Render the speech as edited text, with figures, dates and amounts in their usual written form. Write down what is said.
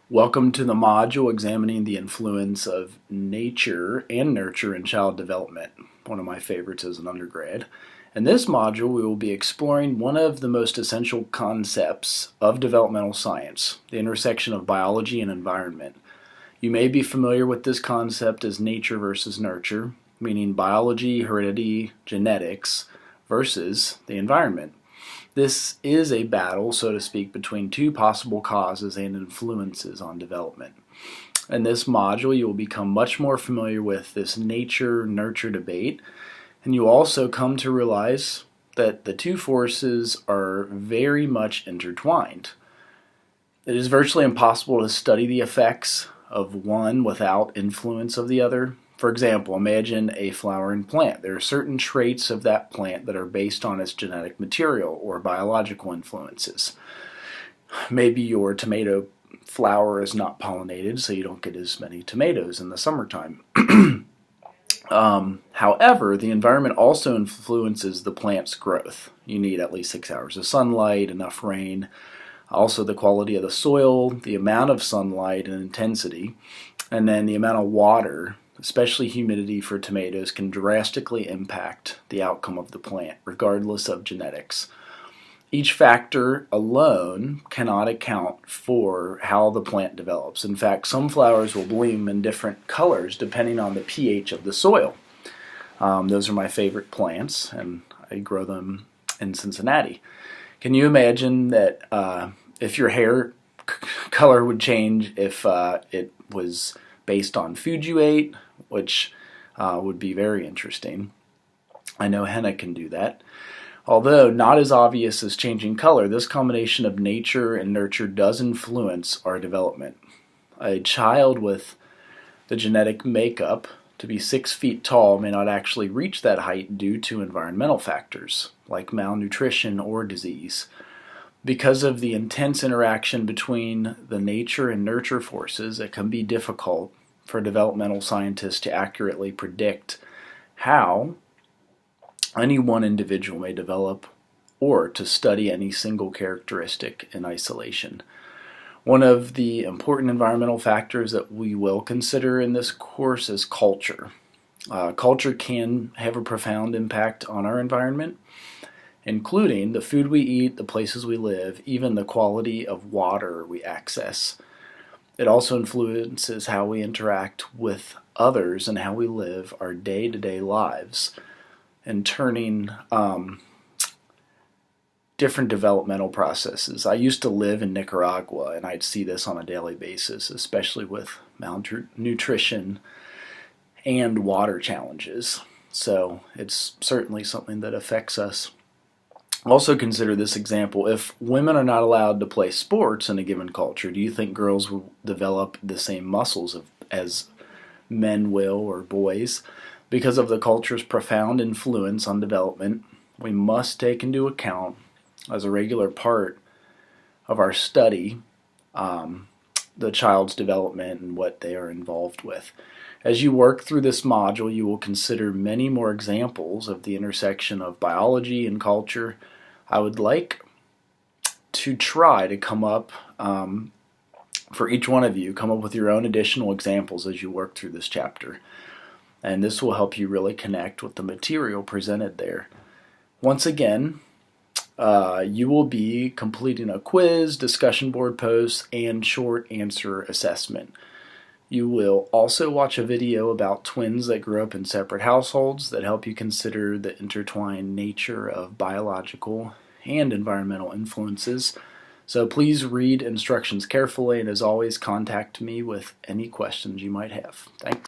Welcome to the module examining the influence of nature and nurture in child development, one of my favorites as an undergrad. In this module, we will be exploring one of the most essential concepts of developmental science, the intersection of biology and environment. You may be familiar with this concept as nature versus nurture, meaning biology, heredity, genetics, versus the environment. This is a battle, so to speak, between two possible causes and influences on development. In this module, you will become much more familiar with this nature-nurture debate, and you also come to realize that the two forces are very much intertwined. It is virtually impossible to study the effects of one without influence of the other. For example, imagine a flowering plant. There are certain traits of that plant that are based on its genetic material or biological influences. Maybe your tomato flower is not pollinated, so you don't get as many tomatoes in the summertime. However, the environment also influences the plant's growth. You need at least 6 hours of sunlight, enough rain, also the quality of the soil, the amount of sunlight and intensity, and then the amount of water, especially humidity for tomatoes, can drastically impact the outcome of the plant, regardless of genetics. Each factor alone cannot account for how the plant develops. In fact, some flowers will bloom in different colors depending on the pH of the soil. Those are my favorite plants, and I grow them in Cincinnati. Can you imagine that if your hair color would change if it was based on food you ate, which would be very interesting. I know henna can do that. Although not as obvious as changing color, this combination of nature and nurture does influence our development. A child with the genetic makeup to be 6 feet tall may not actually reach that height due to environmental factors, like malnutrition or disease. Because of the intense interaction between the nature and nurture forces, it can be difficult for developmental scientists to accurately predict how any one individual may develop or to study any single characteristic in isolation. One of the important environmental factors that we will consider in this course is culture. Culture can have a profound impact on our environment, including the food we eat, the places we live, even the quality of water we access. It also influences how we interact with others and how we live our day-to-day lives, and turning different developmental processes. I used to live in Nicaragua, and I'd see this on a daily basis, especially with malnutrition and water challenges. So it's certainly something that affects us. Also consider this example. If women are not allowed to play sports in a given culture, do you think girls will develop the same muscles as men will or boys? Because of the culture's profound influence on development, we must take into account as a regular part of our study the child's development and what they are involved with. As you work through this module, you will consider many more examples of the intersection of biology and culture. I would like to try to come up, for each one of you, come up with your own additional examples as you work through this chapter. And this will help you really connect with the material presented there. Once again, you will be completing a quiz, discussion board posts, and short answer assessment. You will also watch a video about twins that grew up in separate households that help you consider the intertwined nature of biological and environmental influences. So please read instructions carefully, and as always, contact me with any questions you might have. Thanks.